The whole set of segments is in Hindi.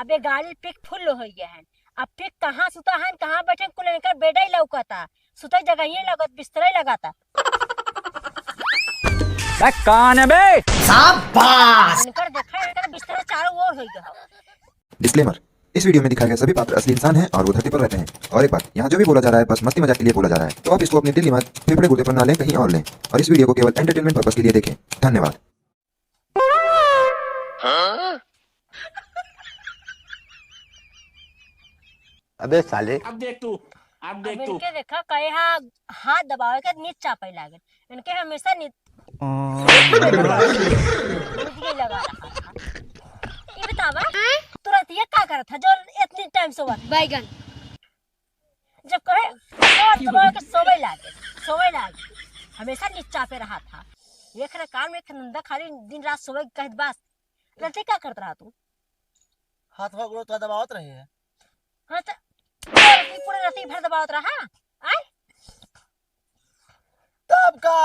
अबे गाड़ी पिक फुल हो गया है। अब पिक कहाँ सुता है कहाँ बैठे कुल इनकर बेडा ही लौकता। सुता जगह ही लगत बिस्तर ही लगाता। कौन है बे? शाबाश। इनकर देखा इनकर बिस्तर चारों ओर हो गया। डिस्क्लेमर, इस वीडियो में दिखाए गए सभी पात्र असली इंसान हैं और वो धरती पर रहते हैं। और एक बात, यहाँ जो भी बोला जा रहा है बस मस्ती मजाक के लिए बोला जा रहा है, तो आप इसको अपने दिल दिमाग फेफड़े बूते पर ना लें, कहीं और लें। और इस वीडियो को केवल एंटरटेनमेंट पर्पस के लिए देखें। धन्यवाद। अबे साले, अब देख तू। इनके देखा कहे हाथ दबावे के नीच चापे लागे। इनके हमेशा नीच लगा रहा था। ये बतावा तुरंत ये क्या करा था जो इतनी टाइम सोवा बैगन जब कहे और के सोवे लागे हमेशा नीचा पे रहा था। ये खरा काम में नंदा खाली दिन रात सोवे कहत बस रते क्या करत रहा तू? हाथ पकड़ो तो दबावत रही है। हां तो पूरे रात भर दबावत रहा आय तब का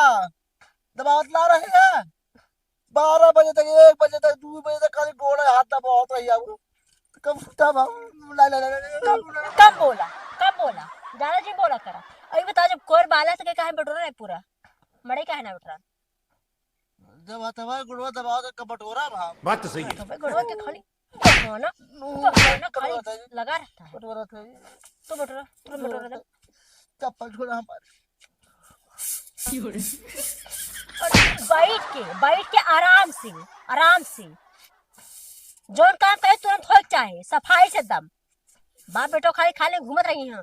दबावत ला रहे हैं 12 बजे तक 1 बजे तक 2 बजे तक खाली गोड़े हाथ दबावत रही है। वो कब बोला ज्यादा जी बोला करा। अभी बता जब कोर बाला से काहे बटोरा है पूरा मड़े काहे ना बटोरा जब हथवा गुड़वा दबाव तो कब बटोरा भाव बात तो सही है। तो गुड़वा के खाली ना खाली लगा रहता है। बटोरा थे तो बटोरा चप्पल छोड़ा हमारे और बैठ के आराम से जोन काम करे तुरंत हो चाहे सफाई से दम। बाप बेटो खाली खाली घूमत रही हैं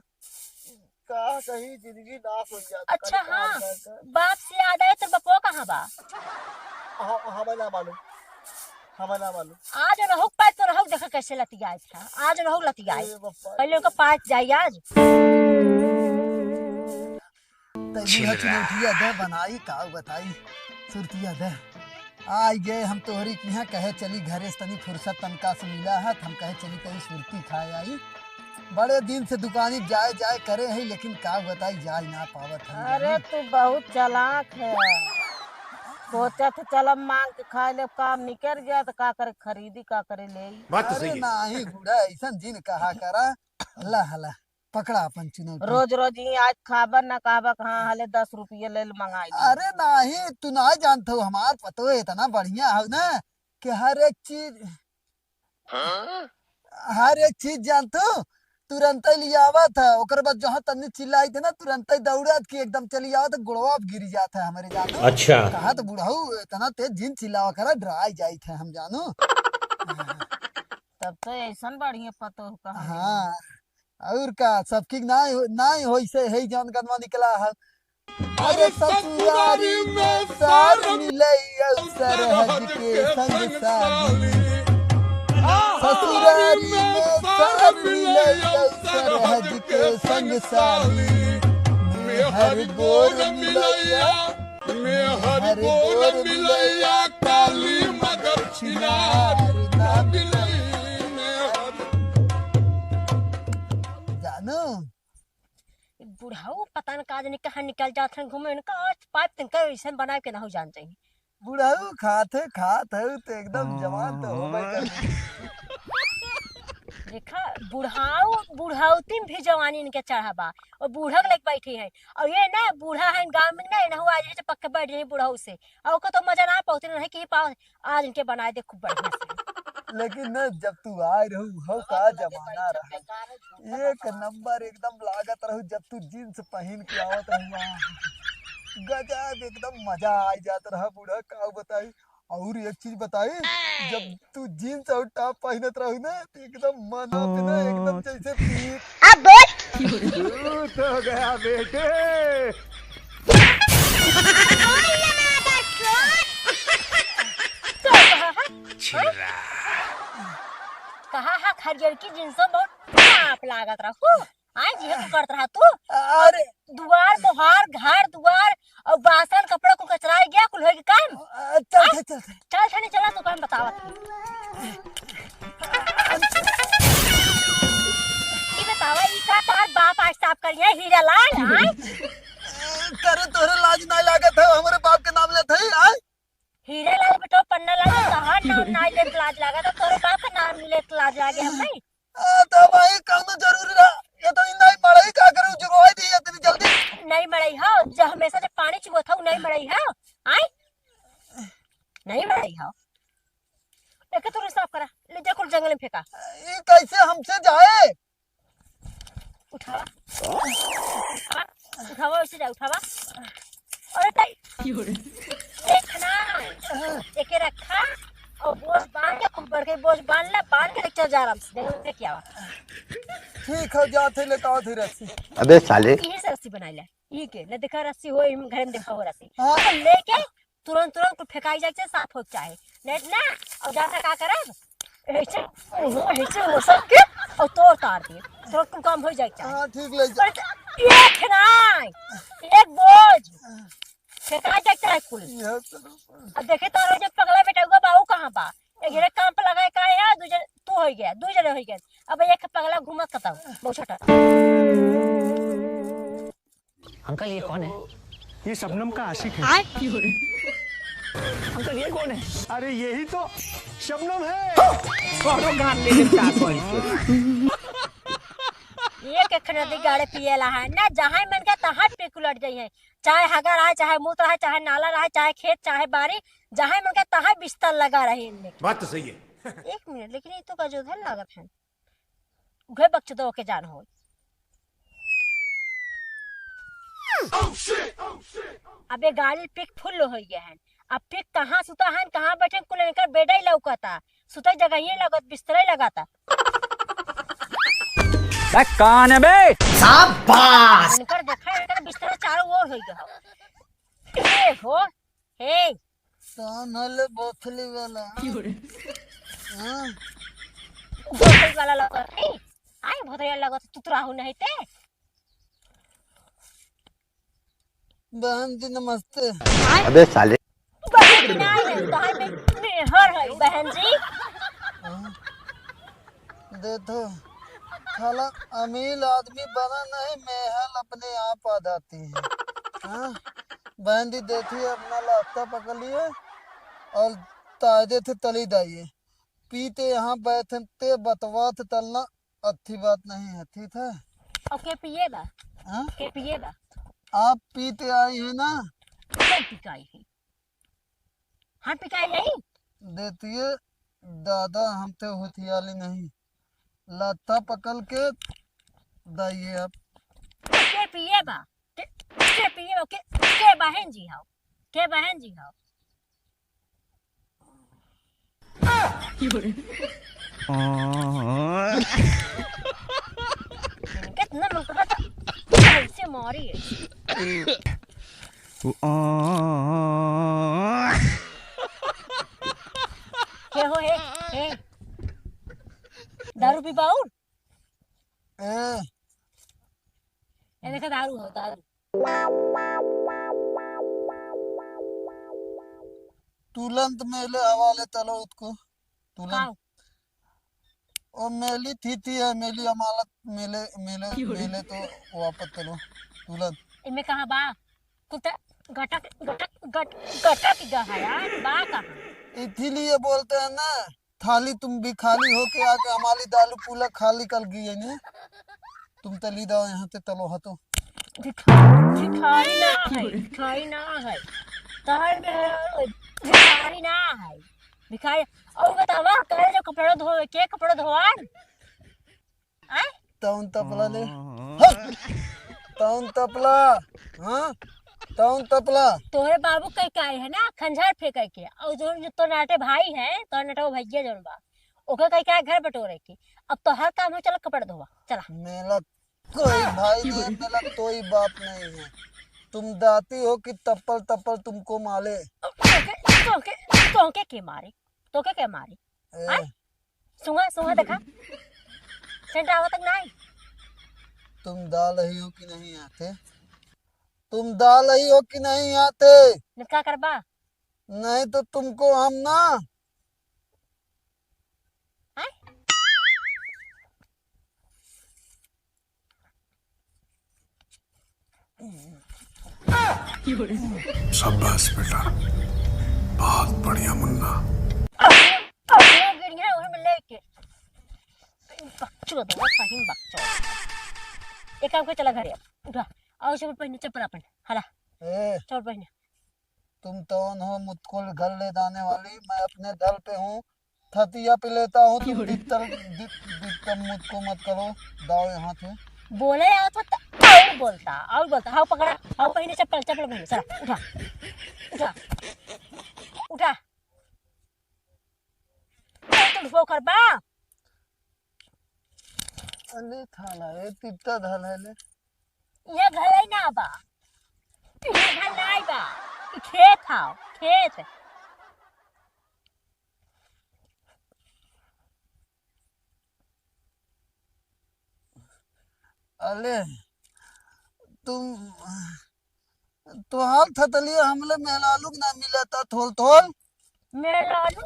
का कहीं जिंदगी नाश हो जाती। अच्छा हाँ बाप से याद आए तो बपो कहाँ बा? हमें ना मालूम आज रहू पाए तो रहू देखा कैसे लतियाए था। आज रहू लतियाए पहले उनका पास जाए आज चुनौतिया दे बनाई का बताई सुरतिया दे आई गए हम तोहरी यहाँ कहे चली घरे तनी फुर्सत तनका से मिला है। हम कहे चली कहीं सुरती खाए आई बड़े दिन से दुकानी जाए करे है लेकिन का बताई जाए ना पावत है। अरे तू बहुत चालाक है। सोचा था चल मांग के खा ले काम निकल गया तो का करे खरीदी का करे ले। बात तो सही है। नहीं बूढ़ा ऐसा जिन कहा करा अल्लाह अल्लाह पकड़ा अपन चुनौती। रोज ही आज खाबर ना कहबा कहाँ हले 10 रुपये ले मंगाई। अरे नहीं तू ना जानते हो हमार पतो है इतना बढ़िया है ना कि हर एक चीज जानते हो तुरंत ही लिया आवा था। ओकर बाद जहाँ तन्नी चिल्लाई थे ना तुरंत ही दौड़त की एकदम चली आवा तो गुड़वा गिर जाता है हमारे जानो। अच्छा कहा तो बूढ़ा इतना तेज जिन चिल्लावा करा डराई जाई थे हम जानो। तब तो ऐसा बढ़िया पतो कहाँ। हाँ और का सबकी ना हो से है जान गनवा निकला है। अरे ससुरारी में सार मिले सरहद के संग साली। ससुरारी में सार मिले सरहद के संग साली। मैं हर गोर मिलैया काली मगर छिनार ना मिलैया। बुढ़ाऊ पता न काज कहाँ निकल जाते हैं घूमे इनका पाइप तिनका ऐसे बना के ना हो जान चाहिए। बुढ़ाऊ खाते तो एकदम जवान तो हो गए। देखा बुढ़ाउती भी जवानी इनके चढ़ाबा और बूढ़ा लेके बैठी है। और ये ना बूढ़ा है गांव में ना हुआ आज पक्के बैठ जाए बुढ़ाऊ से और तो मजा ना पहुंचते नहीं कि पाओ आज इनके बनाए दे खूब बढ़िया से। लेकिन न जब तू आए रहू का जमाना रहा एक नंबर एकदम लागत रहू। जब तू जींस पहन के आवत रहू गजब एकदम मजा आ जाता रहा। बूढ़ा का बताई और एक चीज बताई जब तू जींस और टॉप पहनत रहू ना एकदम मन अपना एकदम जैसे पीठ अब बोल हो गया बेटे। कहा है खरियर की जिनसे बहुत पाप लागत रहा आज ये करत रहा तू। अरे दुआर मोहार घर दुआर और बासन कपड़ा को कचरा गया कुल होए के काम। चल थाने चला तो काम बतावत ये बतावा ई का तार बाप आज साफ करिया हीरा लाल आय करे तोरे लाज नहीं लागत है हमारे बाप के नाम लेते हैं। हीरे लाल बेटो पन्ना लाल तहां नाम ना ले लाज लागा तो तोरे बाप का नाम ले लाज लागे हम नहीं तो भाई काम तो जरूरी रहा ये तो नहीं पढ़ाई क्या करूं जुगवाई दी इतनी जल्दी नहीं मरई हो जो हमेशा से पानी चुगत हो नहीं मरई हो आई नहीं मरई हो लेके तू साफ करा ले जा कुल जंगल में फेंका ये कैसे हमसे जाए उठावा उठावा उसे जा उठावा अरे ताई देखना एके रखा और बोझ बांध के खूब बढ़ के बोझ बांध के चल जा आराम से देखो क्या हुआ ठीक है जाते लेता हूं फिर रस्सी अबे साले यही से रस्सी बनाई ले ये के ले देखा रस्सी हो घर में देखा हो रस्सी हाँ। तो लेके तुरंत तुरंत फेंकाई जाए से साफ हो चाहे नेट ना और जाकर का करे ऐसे हो सबके और तोड़ तार दिए तुरंत कुल काम हो जाए चाहे हाँ ठीक ले जा एक नहीं एक बोझ फेंका जाए चाहे कुल ये करो। अब देखे तो जब पगला बेटा हुआ बाबू कहाँ बा एक जने काम पे लगाए का है दूसरे तू हो गया दो जने हो गए अब एक पगला घुमा कताऊ बहुत छोटा अंकल ये कौन है? ये शबनम का आशिक है। अंकल ये कौन है? अरे यही तो शबनम है। ये के खनदी गाड़े पिएला है ना जहां मन के तहां पे उलट गई है चाहे हगा रहा चाहे मूत्र रहा चाहे नाला रहा चाहे खेत चाहे बारी जहां मन के तहां बिस्तर लगा रहे इनमें बात तो सही है। एक मिनट लेकिन ये तो का जो है लागत है उहे बच्चे दो के जान हो अबे गाड़ी पिक फुल हो गया है अब पिक कहाँ सुता है कहाँ बैठे कुल इनकर बेडा ही लौकता सुता जगह ही लगत बिस्तर ही लगाता कौन है बे? शाबाश। इनकर देखा इनकर बिस्तर चारों ओर हो गया हो हे सानल बोथली वाला हाँ बोतल वाला लगत नहीं आई भोतरिया लगत तुतरा हो नहीं ते बहन जी नमस्ते अबे साले बहन जी नहीं है तो है मेहर है बहन जी देखो खाला अमीर आदमी बना नहीं महल अपने आप आ जाती है हाँ बहन जी देखिए अपना रास्ता पकड़ लिए और ताजे थे तली दाइए पीते यहाँ बैठते बतवात तलना अच्छी बात नहीं है ठीक है और के पिएगा हाँ के पिएगा आप पीते आई है ना कौन पिकाई है हाँ पिकाई नहीं देखिए दादा हमसे होशियारी नहीं लाता पकड़ के दाइए आप के पिएगा के पिएगा के बहन जी हो के बहन जी हो कितना मन कर रहा ऐसे मारी है के हो हे दारू पी पाऊं ये देखा दारू हो दारू तुरंत मेले हवाले तलो उसको तुरंत खाओ और मेली थी है मेली अमालत मेले मेले मेले तो वापस चलो तुरंत इनमें कहाँ बा कुत्ता गटक गटक गटक गया बा कहाँ इसीलिए बोलते हैं ना थाली तुम भी खाली होके आके हमारी दालू पूला खाली कर गई है ने तुम तली दाओ यहाँ से तलो हतो भिखारी ना है तार में भिखारी ना है भिखारी और बतावा करे जो कपड़ा धोए के कपड़ा धोवान आ टाउन तपला ले टाउन तपला हाँ टाउन तपला तोहरे बाबू कह के आए है ना खंजर फेंके के और जो तो नाटे भाई है तो नाटे भैया जोन बा ओके कह के घर बटोरे की अब तो हर काम हो चला कपड़ा धोवा चला मेरा कोई भाई नहीं मेरा कोई बाप नहीं है तुम दाती हो कि तप्पल तप्पल तुमको माले तोके के मारे तोके के मारे ए, सुंगा देखा सेंट आवा तक नहीं तुम दाल ही हो कि नहीं आते तुम दाल ही हो कि नहीं आते निका करबा नहीं तो तुमको हम ना शाबाश बेटा अपने गिरिया उन्हें में लेके बच्चों दो सही बच्चों एक काम कर चला घर अब उठा आओ चप्पल पहने चप्पल अपन हला ए चप्पल पहने तुम तो हो मुझको घर ले जाने वाली, मैं अपने दल पे हूँ, थतिया पे लेता हूँ, तुम दिक्कत मुझको मत करो, दाओ यहाँ से। बोले यार तो और बोलता हाँ पकड़ा हाँ पहने चप्पल चप्पल पहने चला उठा उठा उठा तुम वो कर बा अरे थाला है तित्ता धल है ले। ये घर है ना बा ये घर नहीं बा ये खेत आओ खेत अरे तुम तो हाल थतलिया हमले मेहलालू ना मिला था थोल थोल मेलालू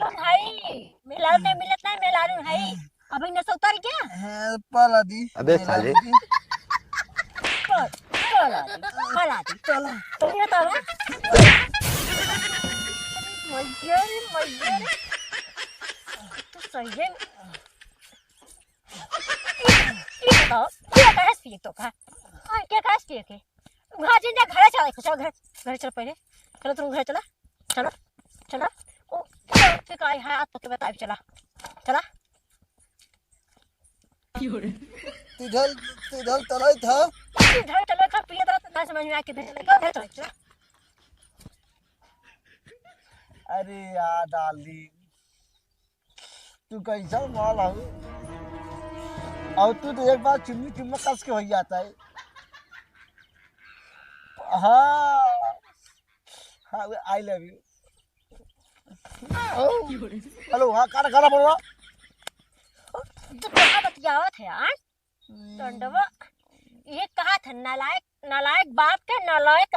नहीं मिलत नहीं मेलालू है अभी न उतर गया है पाला दी। अबे साले। पला दी चलो तो ये तो है मजर तो सही है ये बताओ क्या कहस पिए तो का क्या कहस पिए के घर जिंदा घर चला घर चल पहले चलो तुम घर चला चलो चला ओ फिर काय है आप तो के बता चला चला तुझल तलाई था इधर चले खा पिए तो ना समझ में आके इधर चला अरे यार डार्लिंग तू कैसा माल हो और तू तो एक बार चुम्मी चुम्मा कस के हो जाता है। हाँ हाँ आई लव यू। हेलो हाँ खाना खाना बोल रहा तो कहाँ बतियावत है यार दंडवा ये कहा था नालायक बाप के नालायक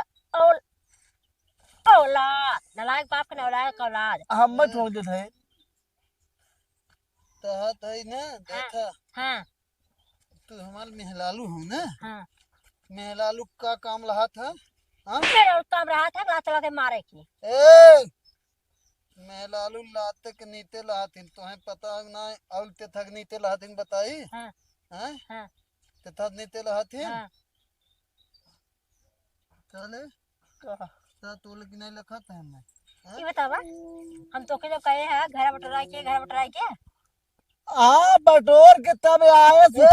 औलाद नालायक बाप के नालायक औलाद हम मत छोड़ देते हैं तहत है ना देखा हाँ तू हमारे मेहलालू हो ना हाँ मेहलालू का काम रहा था हाँ मेरा काम रहा था लात लगा के मारे की ए मेहलालू लाते के नीते लातिन तुम्हें पता ना औलते थक नीते लातिन बताई हाँ हैं हाँ ते थक नीते लातिन हाँ चले का तो लेकिन नहीं लिखा था हमने ये बतावा हम तो के जब कहे हैं घर बटोरा के हाँ बटोर के तब आए थे।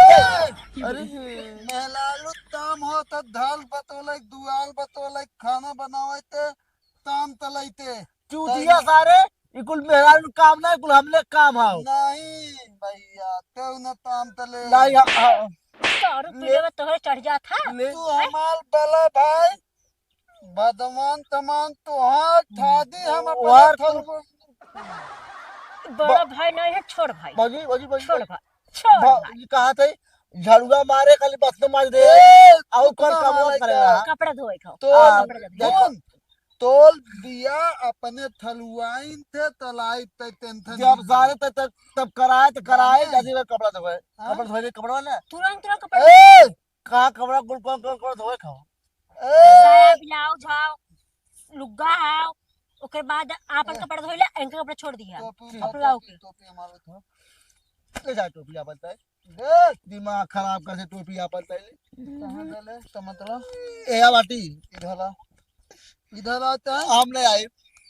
अरे मेहलालू ताम हो तो दाल बतोले दुआल बतोले खाना बनावे ते ताम तलैते चूतिया सारे इकुल मेहलालू काम ना इकुल हमले काम हाउ नहीं भैया तो न ताम तले नहीं और पीले में तोहरे चढ़ जा था तू हमार बला भाई बदमान तमान तो हाथ ठादी हम अपने बड़ा भाई नहीं है छोड़ भाई बाजी छोड़ भाई ये कहा थे झड़ुआ मारे खाली बस तो मार दे और कौन काम करेगा कपड़ा धोए खाओ तो तोल दिया अपने थलुआइन थे तलाई ते टेंशन जब सारे तब कराए जैसे वे कपड़ा धोए कपड़ा ना तुरंत कपड़ा कहां कपड़ा कौन धोए खाओ बिलाओ झाओ लुग्गा हाओ ओकर बाद आपन कपड़ा धोइला इनका कपड़ा छोड़ दिया कपड़ा के टोपी हमारे था ले जा टोपी आपन ताई देख दिमाग खराब कर से टोपी आपन ताई कहां गले तो मतलब ए बाटी इधर आता है हम नहीं आए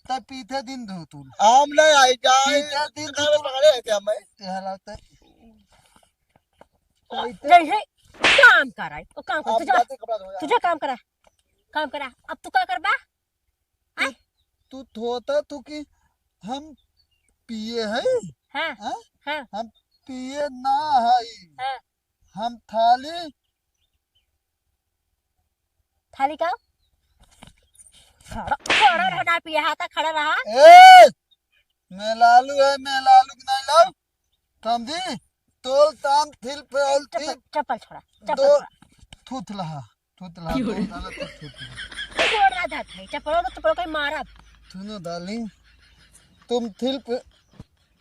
तब पीछे दिन धो तू हम नहीं आए जाए दिन पकड़े थे हम इधर आता है नहीं काम कराई ओ काम कर तुझे काम करा अब तू क्या करबा तू थोता तू कि हम पिए है हां हां हम पिए ना है हम थाली का खड़ा रहा पिए हाथा खड़ा रहा ए मेलालू है मेलालू की नहीं लाओ समझी तोल ताम थिल पे उल्टी चप्पल छोड़ा चप्पल थूथला छोड़ना था चप्पल कोई मारा सुनो डार्लिंग तुम थिल पे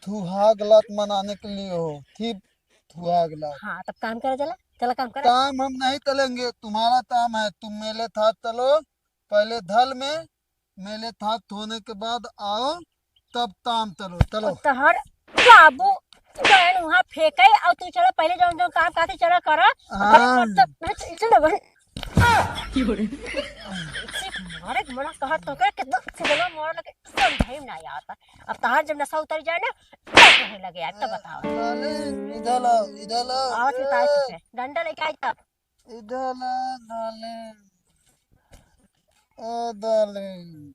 थुहागलात मनाने के लिए हो थिप थुहागलात हाँ तब काम करा चला काम करा ताम हम नहीं तलेंगे तुम्हारा ताम है तुम मेले था तलो पहले धल में मेले हाथ धोने के बाद आओ तब ताम चलो चलो। तहर बाबू गए वहाँ फेंके और तू चलो पहले जो जो काम करते चलो करो। हाँ। चलो बहन मारे मना कहा तो कर कितना सिगलो मार लगे समझाई ना आता। अब तहार जब नशा उतर जाए ना तो कहने लगे यार तो बताओ। डार्लिंग इधर लाओ इधर लाओ। आवाज में ताई डंडा लेके आई तब इधर लाओ डार्लिंग। ओ डार्लिंग